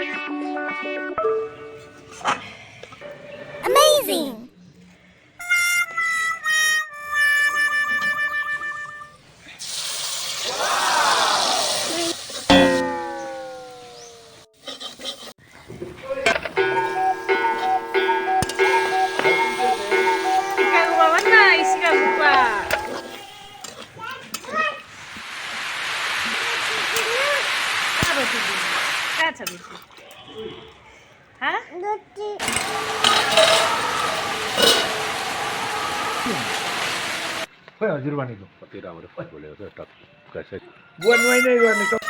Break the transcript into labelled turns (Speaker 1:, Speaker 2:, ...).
Speaker 1: Amazing!
Speaker 2: Ikaw ba mana isi ka buka? Apa tu? Kata betul. Ha?
Speaker 3: खोइ हजुर भनेको
Speaker 4: कति राम्रो बोलेको छ टक कसै
Speaker 3: बनवाइ नै गर्ने